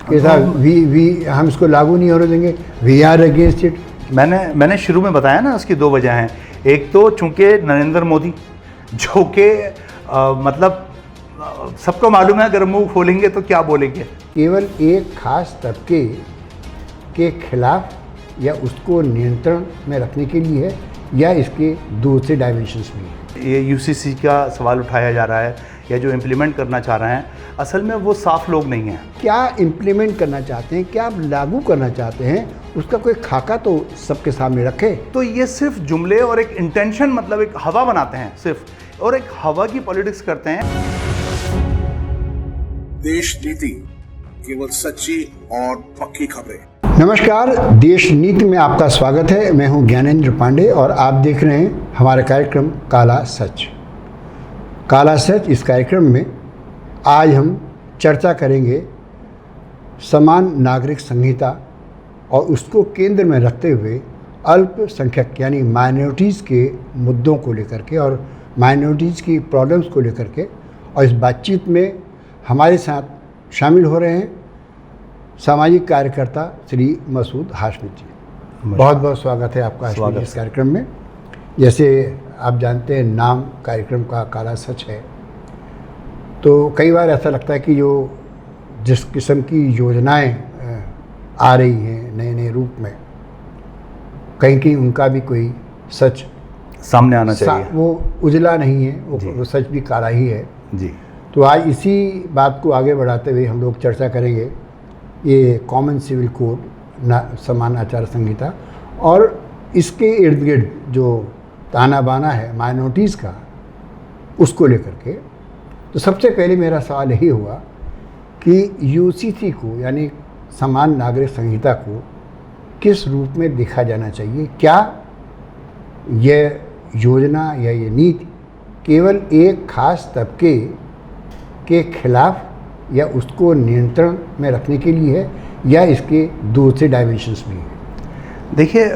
कि साहब वी हम इसको लागू नहीं होने देंगे, वी आर अगेंस्ट इट। मैंने शुरू में बताया ना, उसकी दो वजह हैं। एक तो चूंकि नरेंद्र मोदी जो कि मतलब सबको मालूम है अगर मुंह खोलेंगे तो क्या बोलेंगे। केवल एक खास तबके के खिलाफ या उसको नियंत्रण में रखने के लिए है, या इसके दूसरे डायमेंशंस भी हैं। ये यूसीसी का सवाल उठाया जा रहा है, या जो इम्प्लीमेंट करना चाह रहे हैं, असल में वो साफ लोग नहीं हैं। क्या इम्प्लीमेंट करना चाहते हैं, क्या लागू करना चाहते हैं, उसका कोई खाका तो सबके सामने रखे। तो ये सिर्फ जुमले और एक इंटेंशन, मतलब एक हवा बनाते हैं सिर्फ, और एक हवा की पॉलिटिक्स करते हैं। देश नीति, केवल सच्ची और पक्की खबरें। नमस्कार, देश नीति में आपका स्वागत है। मैं हूं ज्ञानेंद्र पांडे और आप देख रहे हैं हमारा कार्यक्रम काला सच। काला सच इस कार्यक्रम में आज हम चर्चा करेंगे समान नागरिक संहिता और उसको केंद्र में रखते हुए अल्पसंख्यक यानी माइनॉरिटीज़ के मुद्दों को लेकर के और माइनॉरिटीज़ की प्रॉब्लम्स को लेकर के। और इस बातचीत में हमारे साथ शामिल हो रहे हैं सामाजिक कार्यकर्ता श्री मसूद हाशमी जी। बहुत बहुत स्वागत है आपका हाशमी जी इस कार्यक्रम में। जैसे आप जानते हैं, नाम कार्यक्रम का काला सच है, तो कई बार ऐसा लगता है कि जो जिस किस्म की योजनाएं आ रही हैं नए नए रूप में, कहीं उनका भी कोई सच सामने आना चाहिए। वो उजला नहीं है, वो सच भी काला ही है जी। तो आज इसी बात को आगे बढ़ाते हुए हम लोग चर्चा करेंगे ये कॉमन सिविल कोड, समान आचार संहिता, और इसके इर्द गिर्द जो ताना बाना है माइनॉरिटीज़ का, उसको लेकर के। तो सबसे पहले मेरा सवाल यही हुआ कि यूसीसी को यानी समान नागरिक संहिता को किस रूप में देखा जाना चाहिए। क्या यह योजना या ये नीति केवल एक खास तबके के खिलाफ या उसको नियंत्रण में रखने के लिए है, या इसके दूसरे डायमेंशंस भी हैं? देखिए,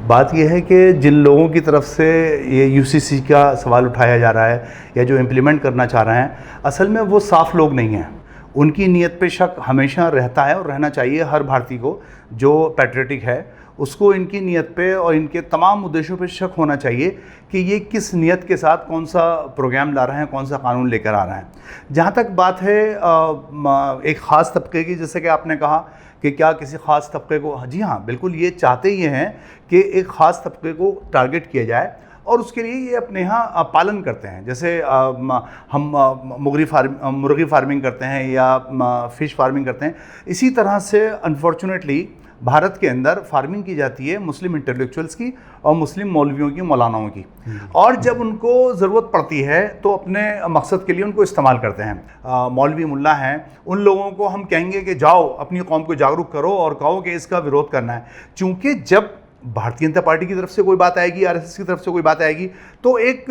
बात यह है कि जिन लोगों की तरफ से ये यूसीसी का सवाल उठाया जा रहा है या जो इम्प्लीमेंट करना चाह रहे हैं, असल में वो साफ लोग नहीं हैं। उनकी नीयत पे शक हमेशा रहता है और रहना चाहिए। हर भारतीय को जो पैट्रियटिक है उसको इनकी नीयत पे और इनके तमाम उद्देश्यों पे शक होना चाहिए कि ये किस नीयत के साथ कौन सा प्रोग्राम ला रहे हैं, कौन सा कानून लेकर आ रहे हैं। जहाँ तक बात है एक ख़ास तबके की, जैसे कि आपने कहा कि क्या किसी ख़ास तबके को, जी हाँ बिल्कुल, ये चाहते ये हैं कि एक ख़ास तबके को टारगेट किया जाए और उसके लिए ये अपने यहाँ पालन करते हैं। जैसे हम मुर्गी फार्मिंग करते हैं या फ़िश फार्मिंग करते हैं, इसी तरह से अनफॉर्चुनेटली भारत के अंदर फार्मिंग की जाती है मुस्लिम इंटेलेक्चुअल्स की और मुस्लिम मौलवियों की, मौलानाओं की। और जब उनको ज़रूरत पड़ती है तो अपने मकसद के लिए उनको इस्तेमाल करते हैं। मौलवी मुल्ला हैं, उन लोगों को हम कहेंगे कि जाओ अपनी कौम को जागरूक करो और कहो कि इसका विरोध करना है। चूँकि जब भारतीय जनता पार्टी की तरफ से कोई बात आएगी, आरएसएस की तरफ से कोई बात आएगी, तो एक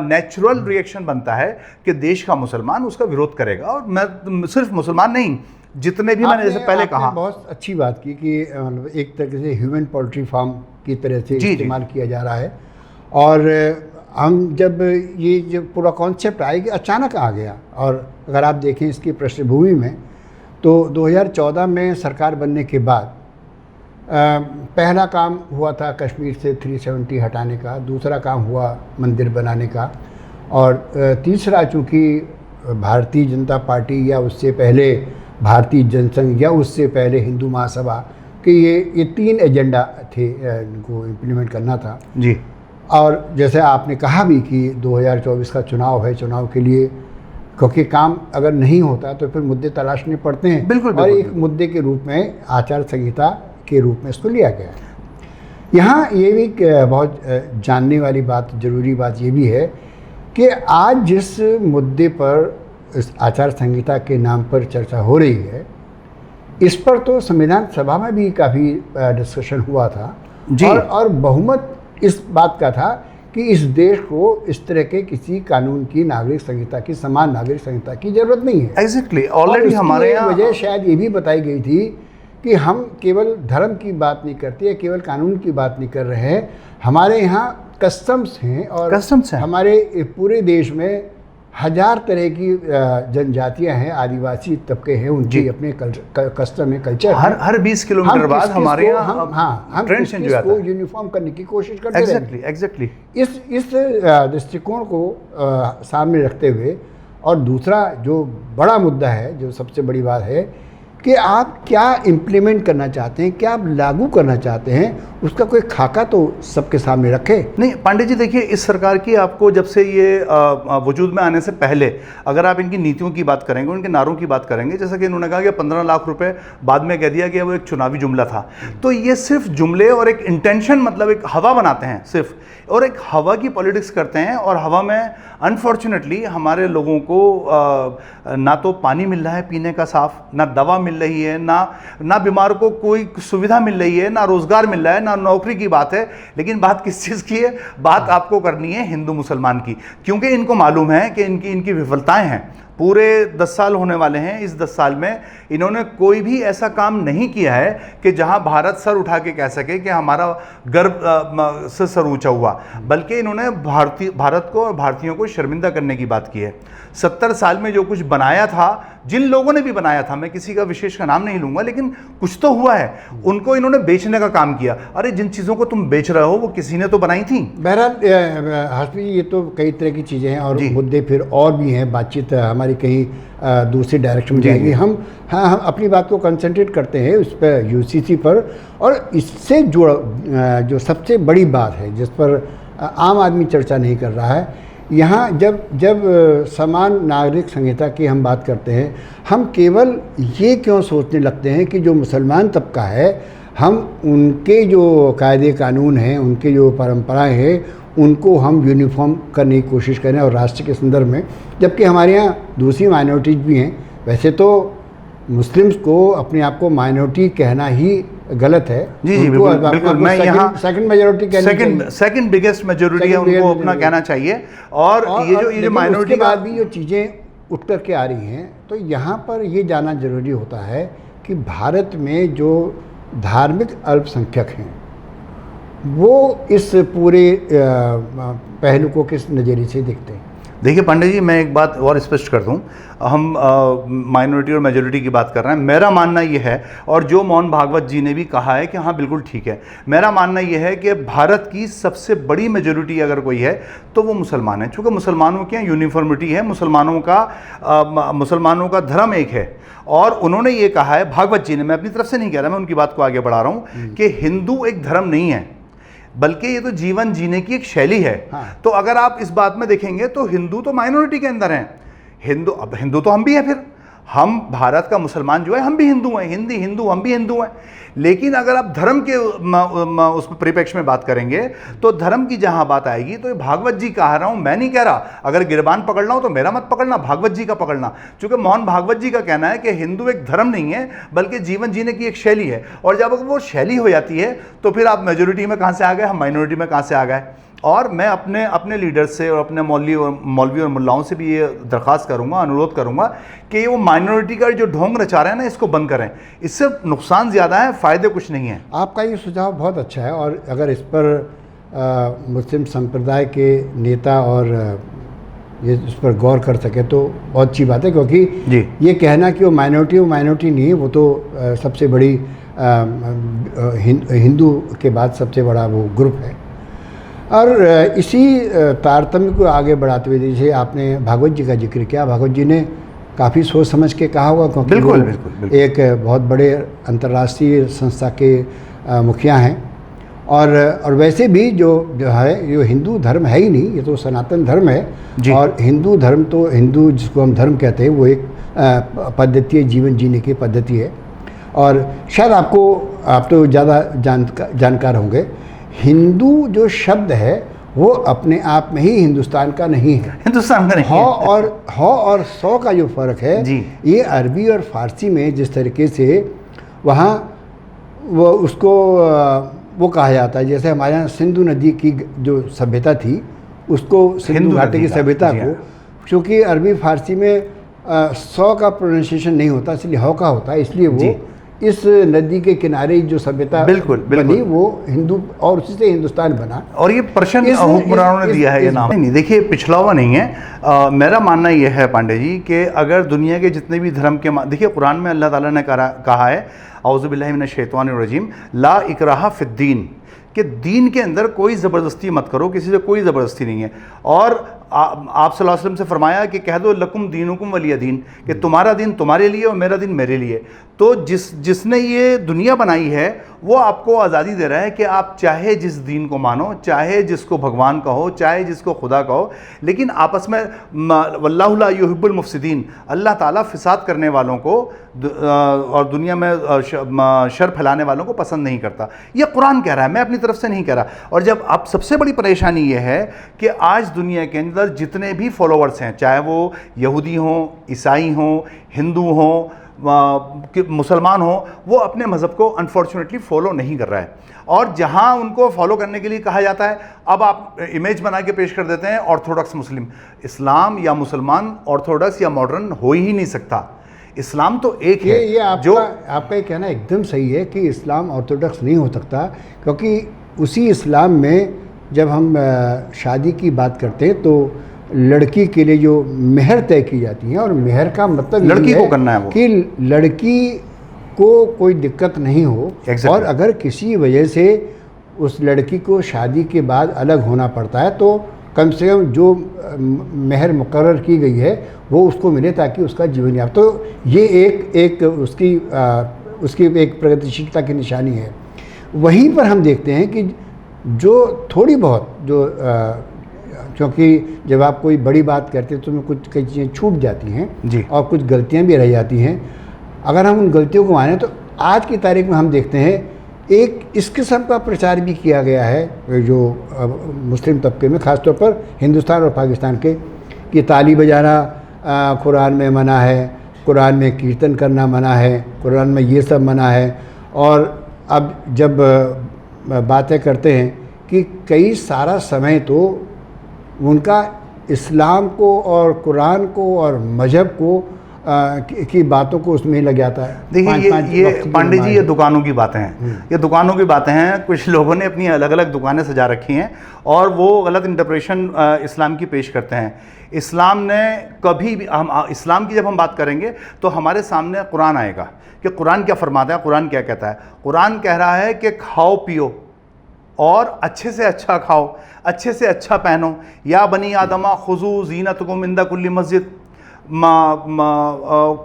नेचुरल रिएक्शन बनता है कि देश का मुसलमान उसका विरोध करेगा। और मैं सिर्फ मुसलमान नहीं, जितने भी मैंने जैसे पहले कहा, बहुत अच्छी बात की कि एक तरह से ह्यूमन पोल्ट्री फार्म की तरह से इस्तेमाल किया जा रहा है। और हम जब ये जो पूरा कॉन्सेप्ट आएगा अचानक आ गया, और अगर आप देखें इसकी पृष्ठभूमि में, तो 2014 में सरकार बनने के बाद पहला काम हुआ था कश्मीर से 370 हटाने का, दूसरा काम हुआ मंदिर बनाने का, और तीसरा चूँकि भारतीय जनता पार्टी या उससे पहले भारतीय जनसंघ या उससे पहले हिंदू महासभा के ये 3 एजेंडा थे, इनको इम्प्लीमेंट करना था जी। और जैसे आपने कहा भी कि 2024 का चुनाव है, चुनाव के लिए क्योंकि काम अगर नहीं होता तो फिर मुद्दे तलाशने पड़ते हैं। बिल्कुल, और एक मुद्दे के रूप में आचार संहिता के रूप में इसको लिया गया है। यहाँ ये भी बहुत जानने वाली बात, ज़रूरी बात ये भी है कि आज जिस मुद्दे पर इस आचार संहिता के नाम पर चर्चा हो रही है, इस पर तो संविधान सभा में भी काफ़ी डिस्कशन हुआ था जी। और बहुमत इस बात का था कि इस देश को इस तरह के किसी कानून की, नागरिक संहिता की, समान नागरिक संहिता की जरूरत नहीं है। एग्जैक्टली, ऑलरेडी हमारे यहाँ वजह शायद ये भी बताई गई थी कि हम केवल धर्म की बात नहीं करते, केवल कानून की बात नहीं कर रहे हैं, हमारे यहाँ कस्टम्स हैं और कस्टम्स हैं। हमारे पूरे देश में हजार तरह की जनजातियां हैं, आदिवासी तबके हैं, उनके अपने कस्टम है, कल्चर है। हर 20 किलोमीटर बाद हमारे यहाँ हम ट्रेंड चेंज हो जाता है। यूनिफॉर्म करने की कोशिश करते हैं। एग्जैक्टली इस दृष्टिकोण को सामने रखते हुए, और दूसरा जो बड़ा मुद्दा है, जो सबसे बड़ी बात है कि आप क्या इम्प्लीमेंट करना चाहते हैं, क्या आप लागू करना चाहते हैं, उसका कोई खाका तो सबके सामने रखे। नहीं पांडे जी, देखिए इस सरकार की आपको जब से ये वजूद में आने से पहले अगर आप इनकी नीतियों की बात करेंगे, उनके नारों की बात करेंगे, जैसा कि इन्होंने कहा कि 15 लाख रुपए बाद में कह दिया कि वो एक चुनावी जुमला था, तो ये सिर्फ जुमले और एक इंटेंशन, मतलब एक हवा बनाते हैं सिर्फ, और एक हवा की पॉलिटिक्स करते हैं। और हवा में अनफॉर्चुनेटली हमारे लोगों को ना तो पानी मिल रहा है पीने का साफ, ना दवा मिल रही है, ना बीमार को कोई सुविधा मिल रही है, ना रोजगार मिल रहा है, ना नौकरी की बात है। लेकिन बात किस चीज़ की है? बात आपको करनी है हिंदू मुसलमान की, क्योंकि इनको मालूम है कि इनकी विफलताएं हैं। पूरे 10 साल होने वाले हैं, इस 10 साल में इन्होंने कोई भी ऐसा काम नहीं किया है कि जहां भारत सर उठा के कह सके कि हमारा गर्व से सर ऊंचा हुआ, बल्कि इन्होंने भारत को और भारतीयों को शर्मिंदा करने की बात की है। 70 साल में जो कुछ बनाया था, जिन लोगों ने भी बनाया था, मैं किसी का विशेष का नाम नहीं लूंगा, लेकिन कुछ तो हुआ है, उनको इन्होंने बेचने का काम किया। अरे जिन चीज़ों को तुम बेच रहे हो वो किसी ने तो बनाई थी। बहरहाल हाशमी जी, ये तो कई तरह की चीज़ें हैं और मुद्दे फिर और भी हैं। बातचीत हमारी कहीं दूसरी डायरेक्शन में जाएगी। हम अपनी बात को कंसंट्रेट करते हैं उस पर, यूसीसी पर। और इससे जो सबसे बड़ी बात है जिस पर आम आदमी चर्चा नहीं कर रहा है, यहाँ जब समान नागरिक संहिता की हम बात करते हैं, हम केवल ये क्यों सोचने लगते हैं कि जो मुसलमान तबका है, हम उनके जो कायदे कानून हैं, उनके जो परंपराएं हैं, उनको हम यूनिफॉर्म करने की कोशिश करें और राष्ट्र के संदर्भ में, जबकि हमारे यहाँ दूसरी माइनॉरिटीज़ भी हैं। वैसे तो मुस्लिम्स को अपने आप को माइनॉरिटी कहना ही गलत है। जी बिल्कुल। मैं यहाँ second majority second biggest majority है, उनको अपना कहना चाहिए। और ये जो माइनॉरिटी के बाद भी जो चीज़ें उठ कर के आ रही हैं, तो यहाँ पर ये जानना जरूरी होता है कि भारत में जो धार्मिक अल्पसंख्यक हैं वो इस पूरे पहलू को किस नज़रिए से देखते हैं। देखिए पांडे जी, मैं एक बात और स्पष्ट कर दूं, हम माइनॉरिटी और मेजॉरिटी की बात कर रहे हैं। मेरा मानना ये है, और जो मोहन भागवत जी ने भी कहा है कि हाँ बिल्कुल ठीक है, मेरा मानना ये है कि भारत की सबसे बड़ी मेजॉरिटी अगर कोई है तो वो मुसलमान है। चूँकि मुसलमानों की यूनिफॉर्मिटी है, मुसलमानों का धर्म एक है। और उन्होंने ये कहा है, भागवत जी ने, मैं अपनी तरफ से नहीं कह रहा, मैं उनकी बात को आगे बढ़ा रहा हूँ, कि हिंदू एक धर्म नहीं है, बल्कि ये तो जीवन जीने की एक शैली है। हाँ। तो अगर आप इस बात में देखेंगे तो हिंदू तो माइनॉरिटी के अंदर हैं। हिंदू तो हम भी हैं, फिर हम भारत का मुसलमान जो है हम भी हिंदू हैं, हिंदू हम भी हिंदू हैं। लेकिन अगर आप धर्म के उस परिप्रेक्ष्य में बात करेंगे तो धर्म की जहां बात आएगी तो ये भागवत जी कह रहा हूं, मैं नहीं कह रहा। अगर गिरबान पकड़ना हो तो मेरा मत पकड़ना, भागवत जी का पकड़ना। क्योंकि मोहन भागवत जी का कहना है कि हिंदू एक धर्म नहीं है बल्कि जीवन जीने की एक शैली है। और जब वो शैली हो जाती है तो फिर आप मेजोरिटी में कहां से आ गए, हम माइनॉरिटी में कहां से आ गए। और मैं अपने लीडर से और अपने मौलवी और मुल्लाओं से भी ये दरख्वास्त करूंगा, अनुरोध करूंगा कि ये वो माइनॉरिटी का जो ढोंग रचा रहे हैं ना, इसको बंद करें। इससे नुकसान ज़्यादा है, फ़ायदे कुछ नहीं है। आपका ये सुझाव बहुत अच्छा है, और अगर इस पर मुस्लिम संप्रदाय के नेता और ये इस पर गौर कर सके तो बहुत अच्छी बात है। क्योंकि जी, ये कहना कि वो माइनॉरिटी नहीं है, वो तो सबसे बड़ी हिंदू के बाद सबसे बड़ा वो ग्रुप है। और इसी तारतम्य को आगे बढ़ाते हुए, जैसे आपने भागवत जी का जिक्र किया, भागवत जी ने काफ़ी सोच समझ के कहा होगा, क्योंकि बिल्कुल। एक बहुत बड़े अंतर्राष्ट्रीय संस्था के मुखिया हैं। और वैसे भी जो है, ये हिंदू धर्म है ही नहीं, ये तो सनातन धर्म है। और हिंदू धर्म तो, हिंदू जिसको हम धर्म कहते हैं, वो एक पद्धति है, जीवन जीने की पद्धति है। और शायद आप तो ज़्यादा जानकार होंगे, हिंदू जो शब्द है वो अपने आप में ही हिंदुस्तान का नहीं है, हिंदुस्तान का नहीं है। हौ और सौ का जो फ़र्क है जी, ये अरबी और फ़ारसी में जिस तरीके से वहाँ वो उसको वो कहा जाता है, जैसे हमारे यहाँ सिंधु नदी की जो सभ्यता थी उसको सिंधु घाटी की सभ्यता को, क्योंकि अरबी फ़ारसी में 100 का प्रोनाउंसिएशन नहीं होता, इसलिए हौ का होता है, इसलिए वो इस नदी के किनारे जो सभ्यता बिल्कुल, बिल्कुल। बनी वो हिंदू, और उसी से हिंदुस्तान बना। और ये पर्शियन हुक्मरानों ने दिया है ये नाम। नहीं देखिए, पिछड़ा हुआ नहीं है। मेरा मानना ये है पांडे जी कि अगर दुनिया के जितने भी धर्म के देखिए, कुरान में अल्लाह ताला ने कहा है, औज़ु बिल्लाहि मिनश शैतानिर रजीम, ला इकराहा फिद्दीन, कि दीन के अंदर कोई ज़बरदस्ती मत करो, किसी से कोई ज़बरदस्ती नहीं है। और आप सल्लल्लाहु अलैहि वसल्लम से फरमाया कि कह दो लकुम दीनुकुम वलिय दीन, कि तुम्हारा दिन तुम्हारे लिए और मेरा दिन मेरे लिए। तो जिसने ये दुनिया बनाई है वो आपको आज़ादी दे रहा है कि आप चाहे जिस दीन को मानो, चाहे जिसको भगवान कहो, चाहे जिसको खुदा कहो, लेकिन आपस में वल्लाहु ला युहिब्बुल मुफसिदीन, अल्लाह ताला फिसाद करने वालों को और दुनिया में शर फैलाने वालों को पसंद नहीं करता। ये कुरान कह रहा है, मैं अपनी तरफ से नहीं कह रहा। और जब अब सबसे बड़ी परेशानी ये है कि आज दुनिया के अंदर जितने भी फॉलोअर्स हैं, चाहे वो यहूदी हों, ईसाई हों, हिंदू हों, मुसलमान हो, वो अपने मज़हब को अनफॉर्चुनेटली फॉलो नहीं कर रहा है। और जहाँ उनको फॉलो करने के लिए कहा जाता है, अब आप इमेज बना के पेश कर देते हैं ऑर्थोडॉक्स मुस्लिम। इस्लाम या मुसलमान ऑर्थोडॉक्स या मॉडर्न हो ही नहीं सकता। इस्लाम तो एक है। ये आपका ये कहना एकदम सही है कि इस्लाम ऑर्थोडॉक्स नहीं हो सकता, क्योंकि उसी इस्लाम में जब हम शादी की बात करते हैं तो लड़की के लिए जो मेहर तय की जाती है, और मेहर का मतलब लड़की को करना है वो, कि लड़की को कोई दिक्कत नहीं हो। और अगर किसी वजह से उस लड़की को शादी के बाद अलग होना पड़ता है तो कम से कम जो मेहर मुकर्रर की गई है वो उसको मिले, ताकि उसका जीवन यापन। तो ये एक उसकी एक प्रगतिशीलता की निशानी है। वहीं पर हम देखते हैं कि जो थोड़ी बहुत क्योंकि जब आप कोई बड़ी बात करते हैं तो उसमें कई चीज़ें छूट जाती हैं जी, और कुछ गलतियां भी रह जाती हैं। अगर हम उन गलतियों को मानें तो आज की तारीख में हम देखते हैं एक इस किस्म का प्रचार भी किया गया है जो मुस्लिम तबके में, ख़ासतौर पर हिंदुस्तान और पाकिस्तान के, कि ताली बजाना कुरान में मना है, कुरान में कीर्तन करना मना है, कुरान में ये सब मना है। और अब जब बातें करते हैं कि कई सारा समय तो उनका इस्लाम को और कुरान को और मजहब को की बातों को उसमें लग जाता है। देखिए, ये पांडे जी, ये दुकानों की बातें हैं, ये दुकानों की बातें हैं। कुछ लोगों ने अपनी अलग अलग दुकानें सजा रखी हैं और वो गलत इंटरप्रेशन इस्लाम की पेश करते हैं। इस्लाम ने कभी भी, हम इस्लाम की जब हम बात करेंगे तो हमारे सामने कुरान आएगा कि कुरान क्या फरमाता है, कुरान क्या कहता है। कुरान कह रहा है कि खाओ पियो और अच्छे से अच्छा खाओ, अच्छे से अच्छा पहनो। या बनी आदमा खुजू जीनतकुम इंदा कुल्ली मस्जिद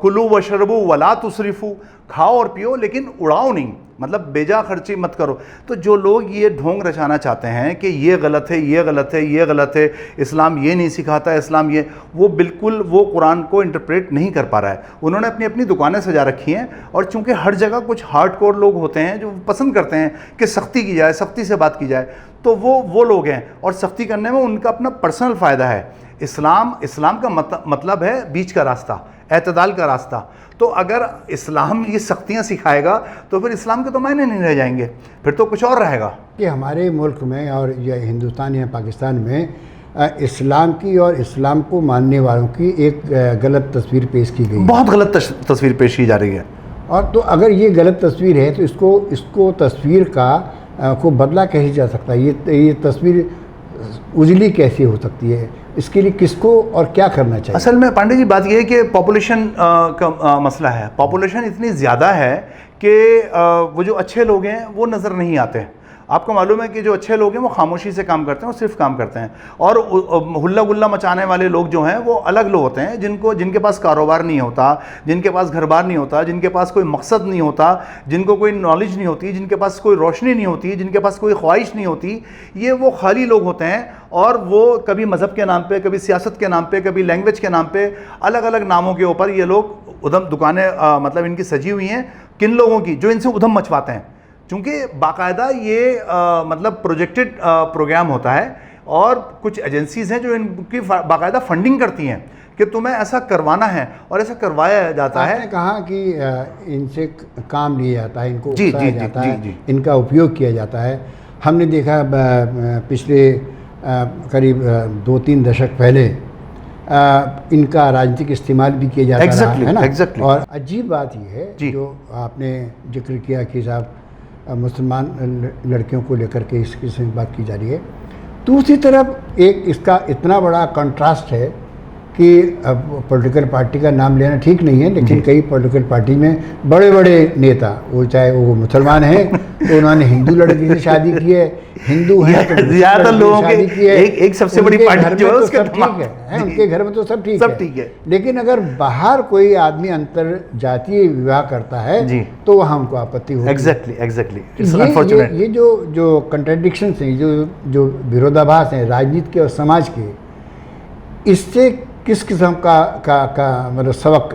कुलू वशरबू वला तुसरिफू, खाओ और पियो लेकिन उड़ाओ नहीं, मतलब बेजा खर्ची मत करो। तो जो लोग ये ढोंग रचाना चाहते हैं कि ये गलत है, ये गलत है, ये गलत है, इस्लाम ये नहीं सिखाता, इस्लाम ये, वो बिल्कुल वो कुरान को इंटरप्रेट नहीं कर पा रहा है। उन्होंने अपनी अपनी दुकानें सजा रखी हैं। और चूंकि हर जगह कुछ हार्डकोर लोग होते हैं जो पसंद करते हैं कि सख्ती की जाए, सख्ती से बात की जाए, तो वो लोग हैं और सख्ती करने में उनका अपना पर्सनल फ़ायदा है। इस्लाम का मतलब है बीच का रास्ता, एतदाल का रास्ता। तो अगर इस्लाम ये सख्तियाँ सिखाएगा तो फिर इस्लाम के तो मायने नहीं रह जाएंगे, फिर तो कुछ और रहेगा। कि हमारे मुल्क में और या हिंदुस्तान या पाकिस्तान में इस्लाम की और इस्लाम को मानने वालों की एक गलत तस्वीर पेश की गई है। बहुत गलत तस्वीर पेश की जा रही है। और तो अगर ये गलत तस्वीर है तो इसको तस्वीर को बदला कैसे जा सकता है? ये तस्वीर उजली कैसे हो सकती है? इसके लिए किसको और क्या करना चाहिए? असल में पांडे जी बात यह है कि पॉपुलेशन का मसला है। पॉपुलेशन इतनी ज़्यादा है कि वो जो अच्छे लोग हैं वो नज़र नहीं आते। आपको मालूम है कि जो अच्छे लोग हैं वो खामोशी से काम करते हैं, वो सिर्फ काम करते हैं। और हुल्ला गुल्ला मचाने वाले लोग जो हैं वो अलग लोग होते हैं, जिनके पास कारोबार नहीं होता, जिनके पास घर बार नहीं होता, जिनके पास कोई मकसद नहीं होता, जिनको कोई नॉलेज नहीं होती, जिनके पास कोई रोशनी नहीं होती, जिनके पास कोई ख्वाहिश नहीं होती। ये वो खाली लोग होते हैं और वो कभी मज़हब के नाम पे, कभी सियासत के नाम पे, कभी लैंग्वेज के नाम पे, अलग अलग नामों के ऊपर ये लोग उधम दुकानें मतलब इनकी सजी हुई हैं। किन लोगों की? जो इनसे उधम मचवाते हैं। चूँकि बाकायदा ये मतलब प्रोजेक्टेड प्रोग्राम होता है और कुछ एजेंसीज़ हैं जो इनकी बाकायदा फंडिंग करती हैं कि तुम्हें ऐसा करवाना है और ऐसा करवाया जाता है। आपने कहा कि इनसे काम लिया जाता है, इनको जी जी जाता जी है, जी, इनका उपयोग किया जाता है। हमने देखा पिछले करीब 2-3 दशक पहले इनका राजनीतिक इस्तेमाल भी किया जाता रहा है ना। Exactly. और अजीब बात यह है जी। जो आपने जिक्र किया कि साहब मुसलमान लड़कियों को लेकर के इस किस्म की बात की जा रही है। दूसरी तरफ एक इसका इतना बड़ा कंट्रास्ट है कि अब पॉलिटिकल पार्टी का नाम लेना ठीक नहीं है, लेकिन कई पॉलिटिकल पार्टी में बड़े बड़े नेता, वो चाहे वो मुसलमान हैं तो उन्होंने हिंदू लड़की से शादी की है, हिंदू हैं तो ज्यादातर लोगों के की है। एक सबसे बड़ी पार्टी जो है उसके सब ठीक है, उनके घर में तो सब ठीक सब है। ठीक है। लेकिन अगर बाहर कोई आदमी अंतर जातीय विवाह करता है जी। तो वहाँ हमको आपत्ति होती है। Exactly it's unfortunate. ये जो कंट्राडिक्शंस हैं, जो विरोधाभास हैं राजनीति के और समाज के, इससे किस किस्म का मतलब सबक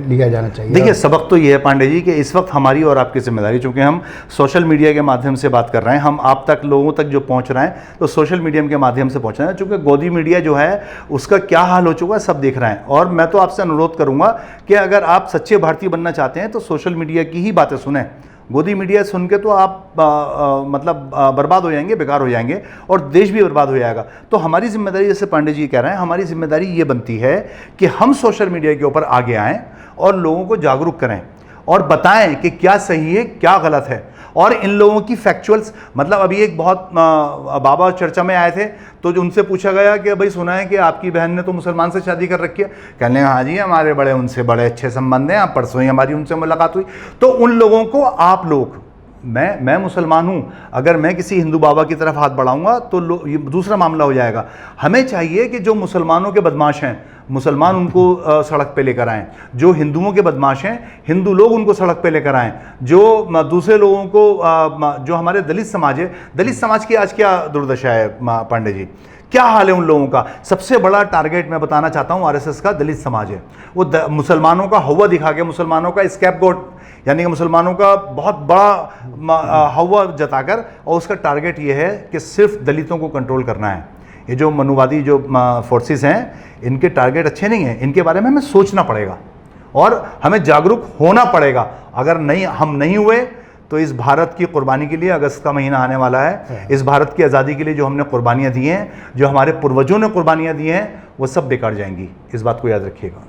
लिया जाना चाहिए? देखिए, सबक तो ये है पांडे जी कि इस वक्त हमारी और आपकी जिम्मेदारी, चूंकि हम सोशल मीडिया के माध्यम से बात कर रहे हैं, हम आप तक लोगों तक जो पहुंच रहे हैं तो सोशल मीडिया के माध्यम से पहुंच रहे हैं। चूंकि गोदी मीडिया जो है उसका क्या हाल हो चुका है सब देख रहे हैं। और मैं तो आपसे अनुरोध करूंगा कि अगर आप सच्चे भारतीय बनना चाहते हैं तो सोशल मीडिया की ही बातें सुने। गोदी मीडिया सुन के तो आप बर्बाद हो जाएंगे, बेकार हो जाएंगे और देश भी बर्बाद हो जाएगा। तो हमारी जिम्मेदारी, जैसे पांडे जी कह रहे हैं, हमारी जिम्मेदारी ये बनती है कि हम सोशल मीडिया के ऊपर आगे आएं और लोगों को जागरूक करें और बताएं कि क्या सही है क्या गलत है। और इन लोगों की फैक्चुअल्स, मतलब अभी एक बहुत बाबा चर्चा में आए थे तो जो उनसे पूछा गया कि भाई सुना है कि आपकी बहन ने तो मुसलमान से शादी कर रखी है, कहने हाँ जी हमारे बड़े उनसे बड़े अच्छे संबंध हैं, परसों ही हमारी उनसे मुलाकात हुई। तो उन लोगों को आप लोग, मैं मुसलमान हूँ, अगर मैं किसी हिंदू बाबा की तरफ हाथ बढ़ाऊंगा तो ये दूसरा मामला हो जाएगा। हमें चाहिए कि जो मुसलमानों के बदमाश हैं मुसलमान उनको सड़क पे लेकर आएं, जो हिंदुओं के बदमाश हैं हिंदू लोग उनको सड़क पे लेकर आएं, जो दूसरे लोगों को, जो हमारे दलित समाज है, दलित समाज की आज क्या दुर्दशा है पांडे जी, क्या हाल है उन लोगों का? सबसे बड़ा टारगेट मैं बताना चाहता हूं आरएसएस का दलित समाज है। वो मुसलमानों का हवा दिखा के, मुसलमानों का स्कैपगोट यानी कि मुसलमानों का बहुत बड़ा हवा जताकर, और उसका टारगेट ये है कि सिर्फ दलितों को कंट्रोल करना है। ये जो मनुवादी जो फोर्सेस हैं इनके टारगेट अच्छे नहीं हैं, इनके बारे में हमें सोचना पड़ेगा और हमें जागरूक होना पड़ेगा। अगर हम नहीं हुए तो इस भारत की कुर्बानी के लिए, अगस्त का महीना आने वाला है, इस भारत की आज़ादी के लिए जो हमने कुर्बानियाँ दी हैं, जो हमारे पूर्वजों ने कुर्बानियाँ दी हैं, वो सब बेकार जाएंगी। इस बात को याद रखिएगा।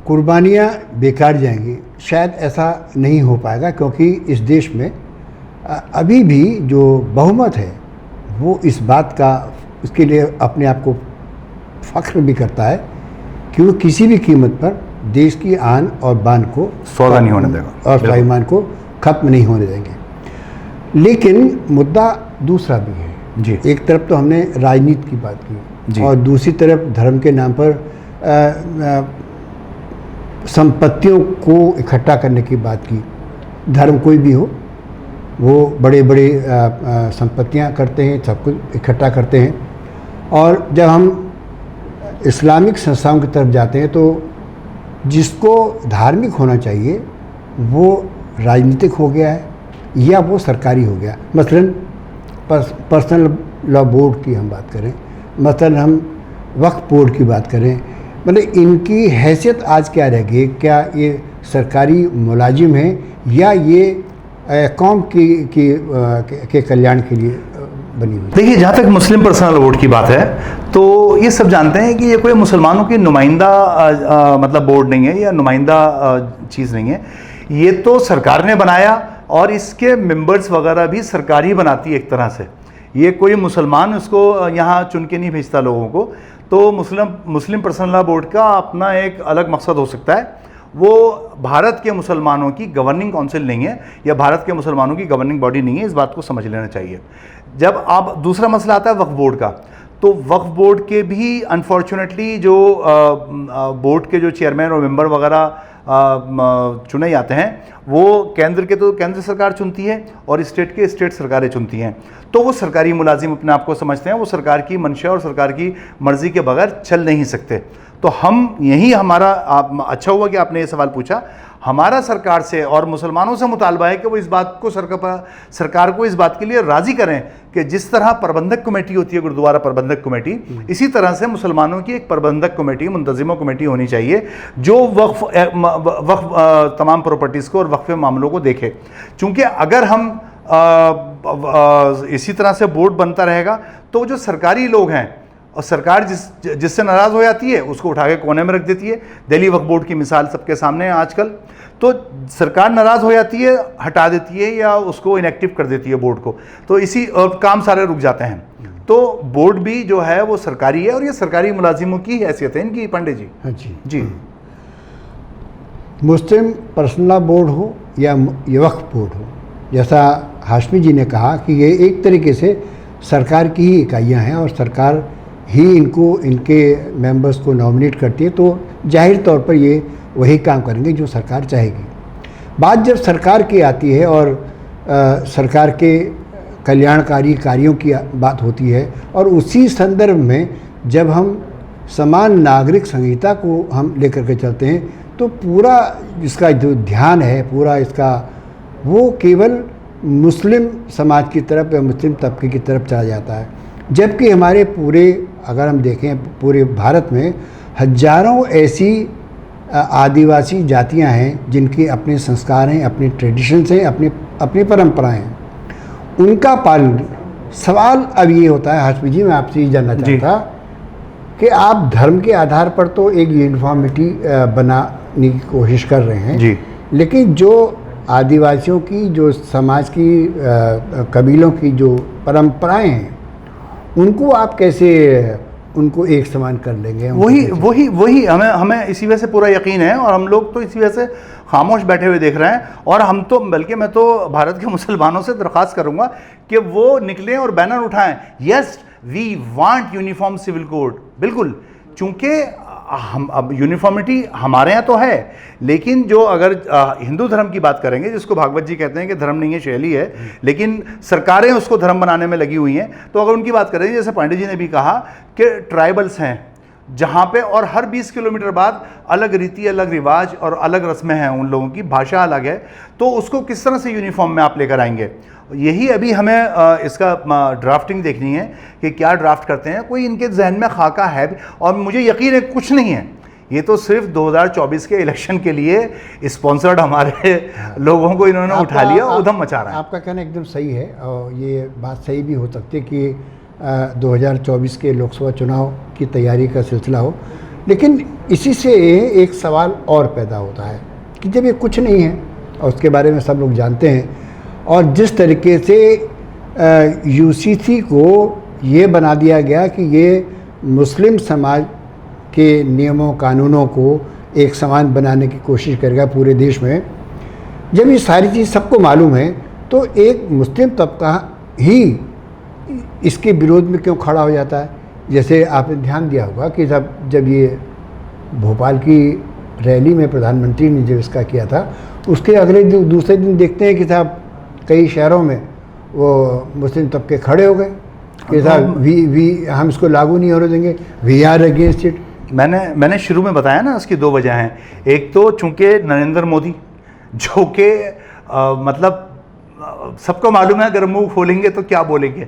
कुर्बानियाँ बेकार जाएंगी, शायद ऐसा नहीं हो पाएगा, क्योंकि इस देश में अभी भी जो बहुमत है वो इस बात का, इसके लिए अपने आप को फख्र भी करता है कि वो किसी भी कीमत पर देश की आन और बान को सौदा नहीं होने देगा और स्वाभिमान को खत्म नहीं होने देंगे। लेकिन मुद्दा दूसरा भी है जी। एक तरफ तो हमने राजनीति की बात की और दूसरी तरफ धर्म के नाम पर संपत्तियों को इकट्ठा करने की बात की। धर्म कोई भी हो, वो बड़े बड़े संपत्तियां करते हैं, सब कुछ इकट्ठा करते हैं। और जब हम इस्लामिक संस्थाओं की तरफ जाते हैं तो जिसको धार्मिक होना चाहिए वो राजनीतिक हो गया है या वो सरकारी हो गया। मसलन पर्सनल लॉ बोर्ड की हम बात करें, मसलन हम वक्फ बोर्ड की बात करें, मतलब इनकी हैसियत आज क्या रह गई? क्या ये सरकारी मुलाजिम हैं या ये कौम के कल्याण के लिए बनी हुई? देखिए, जहाँ तक मुस्लिम पर्सनल बोर्ड की बात है तो ये सब जानते हैं कि ये कोई मुसलमानों की नुमाइंदा मतलब बोर्ड नहीं है या नुमाइंदा चीज़ नहीं है। ये तो सरकार ने बनाया और इसके मेंबर्स वगैरह भी सरकार ही बनाती है एक तरह से। ये कोई मुसलमान उसको यहाँ चुन के नहीं भेजता लोगों को। तो मुस्लिम पर्सनल लॉ बोर्ड का अपना एक अलग मकसद हो सकता है। वो भारत के मुसलमानों की गवर्निंग काउंसिल नहीं है या भारत के मुसलमानों की गवर्निंग बॉडी नहीं है, इस बात को समझ लेना चाहिए। जब आप दूसरा मसला आता है वक्फ बोर्ड का, तो वक्फ बोर्ड के भी अनफॉर्चुनेटली जो बोर्ड के जो चेयरमैन और मेंबर वगैरह चुने जाते हैं वो केंद्र के तो केंद्र सरकार चुनती है और स्टेट के स्टेट सरकारें चुनती हैं। तो वो सरकारी मुलाजिम अपने आप को समझते हैं, वो सरकार की मंशा और सरकार की मर्जी के बगैर चल नहीं सकते। तो हम यही हमारा अच्छा हुआ कि आपने ये सवाल पूछा। हमारा सरकार से और मुसलमानों से मुतालबा है कि वो इस बात को सरकार को इस बात के लिए राज़ी करें कि जिस तरह प्रबंधक कमेटी होती है गुरुद्वारा प्रबंधक कमेटी, इसी तरह से मुसलमानों की एक प्रबंधक कमेटी, मुंतजिमा कमेटी होनी चाहिए जो वक्फ तमाम प्रॉपर्टीज़ को और वक्फ मामलों को देखे। चूँकि अगर हम इसी तरह से बोर्ड बनता रहेगा तो जो सरकारी लोग हैं और सरकार जिससे नाराज़ हो जाती है उसको उठा के कोने में रख देती है। दिल्ली वक्फ बोर्ड की मिसाल सबके सामने है आजकल। तो सरकार नाराज़ हो जाती है, हटा देती है या उसको इनएक्टिव कर देती है बोर्ड को, तो इसी और काम सारे रुक जाते हैं। तो बोर्ड भी जो है वो सरकारी है और ये सरकारी मुलाजिमों की हैसियत है इनकी, पांडे जी। हाँ जी जी। मुस्लिम पर्सनल लॉ बोर्ड हो या ये वक्फ बोर्ड हो, जैसा हाशमी जी ने कहा कि ये एक तरीके से सरकार की ही इकाइयाँ हैं और सरकार ही इनको, इनके मेंबर्स को नॉमिनेट करती है, तो जाहिर तौर पर ये वही काम करेंगे जो सरकार चाहेगी। बात जब सरकार की आती है और सरकार के कल्याणकारी कार्यों की बात होती है और उसी संदर्भ में जब हम समान नागरिक संहिता को हम लेकर के चलते हैं, तो पूरा इसका जो ध्यान है पूरा इसका वो केवल मुस्लिम समाज की तरफ या मुस्लिम तबके की तरफ चला जाता है, जबकि हमारे पूरे, अगर हम देखें पूरे भारत में हजारों ऐसी आदिवासी जातियां हैं जिनके अपने संस्कार हैं, अपने ट्रेडिशंस हैं, अपनी परंपराएं हैं, उनका पालन। सवाल अब ये होता है हाशमी जी, मैं आपसे ये जानना चाहता कि आप धर्म के आधार पर तो एक यूनिफॉर्मिटी बनाने की कोशिश कर रहे हैं जी, लेकिन जो आदिवासियों की, जो समाज की, कबीलों की जो परंपराएं हैं, उनको आप कैसे उनको एक समान कर लेंगे? वही हमें इसी वजह से पूरा यकीन है और हम लोग तो इसी वजह से खामोश बैठे हुए देख रहे हैं। और हम तो, बल्कि मैं तो भारत के मुसलमानों से दरख्वास्त करूंगा कि वो निकलें और बैनर उठाएं, yes we want uniform civil code. बिल्कुल, चूंकि हम अब यूनिफॉर्मिटी हमारे यहाँ तो है, लेकिन जो अगर हिंदू धर्म की बात करेंगे, जिसको भागवत जी कहते हैं कि धर्म नहीं है शैली है, लेकिन सरकारें उसको धर्म बनाने में लगी हुई हैं, तो अगर उनकी बात करें, जैसे पांडे जी ने भी कहा कि ट्राइबल्स हैं जहाँ पे, और हर 20 किलोमीटर बाद अलग रीति, अलग रिवाज और अलग रस्में हैं, उन लोगों की भाषा अलग है, तो उसको किस तरह से यूनिफॉर्म में आप लेकर आएंगे? यही अभी हमें इसका ड्राफ्टिंग देखनी है कि क्या ड्राफ्ट करते हैं। कोई इनके जहन में खाका है भी, और मुझे यकीन है कुछ नहीं है, ये तो सिर्फ 2024 के इलेक्शन के लिए स्पॉन्सर्ड हमारे लोगों को इन्होंने उठा लिया, उधम मचा रहा है। आपका कहना एकदम सही है और ये बात सही भी हो सकती है कि 2024 के लोकसभा चुनाव की तैयारी का सिलसिला हो, लेकिन इसी से एक सवाल और पैदा होता है कि जब ये कुछ नहीं है और उसके बारे में सब लोग जानते हैं, और जिस तरीके से यूसीसी को ये बना दिया गया कि ये मुस्लिम समाज के नियमों कानूनों को एक समान बनाने की कोशिश करेगा पूरे देश में, जब ये सारी चीज़ सबको मालूम है, तो एक मुस्लिम तबका ही इसके विरोध में क्यों खड़ा हो जाता है? जैसे आपने ध्यान दिया होगा कि जब ये भोपाल की रैली में प्रधानमंत्री ने जब इसका किया था, उसके अगले दिन, दूसरे दिन देखते हैं कि साहब कई शहरों में वो मुस्लिम तबके खड़े हो गए कि साहब हम इसको लागू नहीं होने देंगे, वी आर अगेंस्ट इट। मैंने शुरू में बताया ना, उसकी दो वजह हैं। एक तो चूंकि नरेंद्र मोदी, जो कि मतलब सबको मालूम है अगर मुंह खोलेंगे तो क्या बोलेंगे,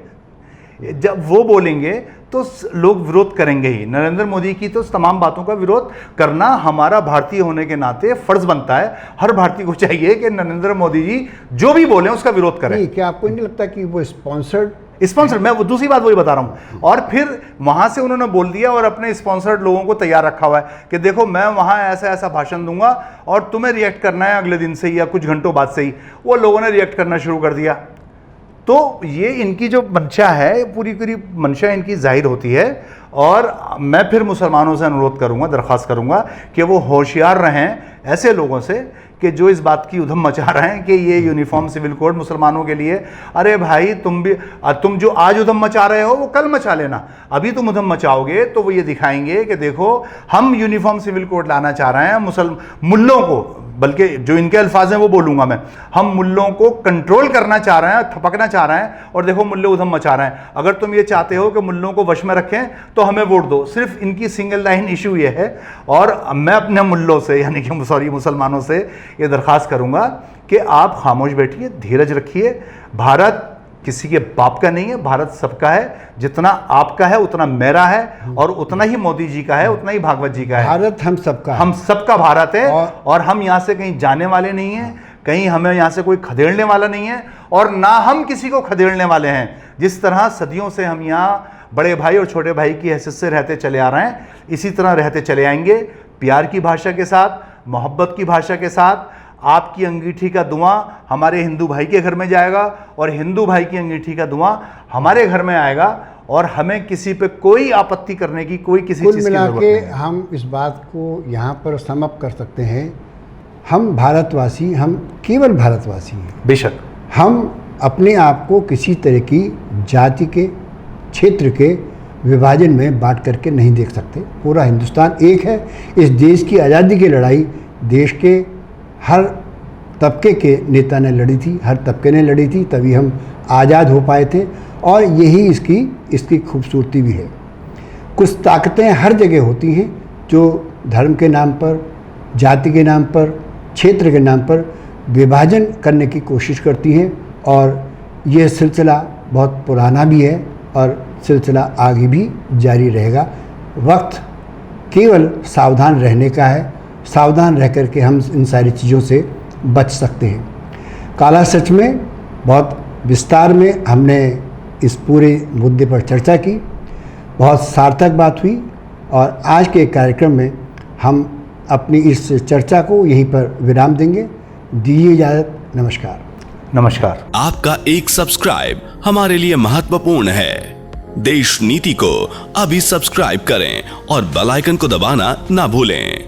जब वो बोलेंगे तो लोग विरोध करेंगे ही। नरेंद्र मोदी की तो तमाम बातों का विरोध करना हमारा भारतीय होने के नाते फर्ज बनता है। हर भारतीय को चाहिए कि नरेंद्र मोदी जी जो भी बोले उसका विरोध करें। क्या आपको नहीं लगता कि वो स्पॉन्सर्ड, मैं वो दूसरी बात वही बता रहा हूं। और फिर वहां से उन्होंने बोल दिया और अपने स्पॉन्सर्ड लोगों को तैयार रखा हुआ है कि देखो मैं वहां ऐसा ऐसा भाषण दूंगा और तुम्हें रिएक्ट करना है अगले दिन से ही या कुछ घंटों बाद से ही। वो लोगों ने रिएक्ट करना शुरू कर दिया। तो ये इनकी जो मंशा है, पूरी पूरी मंशा इनकी जाहिर होती है। और मैं फिर मुसलमानों से अनुरोध करूंगा, दरख्वास्त करूंगा कि वो होशियार रहें ऐसे लोगों से कि जो इस बात की उधम मचा रहे हैं कि ये यूनिफॉर्म सिविल कोड मुसलमानों के लिए। अरे भाई, तुम जो आज उधम मचा रहे हो वो कल मचा लेना। अभी तुम उधम मचाओगे तो वो ये दिखाएंगे कि देखो हम यूनिफॉर्म सिविल कोड लाना चाह रहे हैं, मुल्लों को, बल्कि जो इनके अल्फाज हैं वो बोलूंगा मैं, हम मुल्लों को कंट्रोल करना चाह रहे हैं, थपकना चाह रहे हैं, और देखो मुल्ले उधम मचा रहे हैं। अगर तुम ये चाहते हो कि मुल्लों को वश में रखें तो हमें वोट दो। सिर्फ इनकी सिंगल लाइन इशू ये है। और मैं अपने मुल्लों से, यानी कि सॉरी मुसलमानों से ये दरख्वास्त करूंगा कि आप खामोश बैठिए, धीरज रखिए। भारत किसी के बाप का नहीं है, भारत सबका है। जितना आपका है उतना मेरा है, और उतना ही मोदी जी का है, उतना ही भागवत जी का है। भारत हम सबका, हम सबका भारत है। और हम यहाँ से कहीं जाने वाले नहीं हैं, कहीं हमें यहाँ से कोई खदेड़ने वाला नहीं है, और ना हम किसी को खदेड़ने वाले हैं। जिस तरह सदियों से हम यहाँ बड़े भाई और छोटे भाई की हैसियत से रहते चले आ रहे हैं, इसी तरह रहते चले आएंगे, प्यार की भाषा के साथ, मोहब्बत की भाषा के साथ। आपकी अंगीठी का धुआं हमारे हिंदू भाई के घर में जाएगा और हिंदू भाई की अंगीठी का धुआं हमारे घर में आएगा, और हमें किसी पे कोई आपत्ति करने की, कोई किसी कुल चीज़ की मिला जरूरत के नहीं है। हम इस बात को यहाँ पर समअप कर सकते हैं, हम भारतवासी, हम केवल भारतवासी हैं। बेशक हम अपने आप को किसी तरह की जाति के, क्षेत्र के विभाजन में बांट करके नहीं देख सकते। पूरा हिंदुस्तान एक है। इस देश की आज़ादी की लड़ाई देश के हर तबके के नेता ने लड़ी थी, हर तबके ने लड़ी थी, तभी हम आज़ाद हो पाए थे, और यही इसकी खूबसूरती भी है। कुछ ताकतें हर जगह होती हैं जो धर्म के नाम पर, जाति के नाम पर, क्षेत्र के नाम पर विभाजन करने की कोशिश करती हैं, और यह सिलसिला बहुत पुराना भी है और सिलसिला आगे भी जारी रहेगा। वक्त केवल सावधान रहने का है, सावधान रह कर के हम इन सारी चीज़ों से बच सकते हैं। काला सच में बहुत विस्तार में हमने इस पूरे मुद्दे पर चर्चा की, बहुत सार्थक बात हुई, और आज के कार्यक्रम में हम अपनी इस चर्चा को यहीं पर विराम देंगे। दीजिए इजाज़त। नमस्कार। नमस्कार। आपका एक सब्सक्राइब हमारे लिए महत्वपूर्ण है। देश नीति को अभी सब्सक्राइब करें और बेल आइकन को दबाना ना भूलें।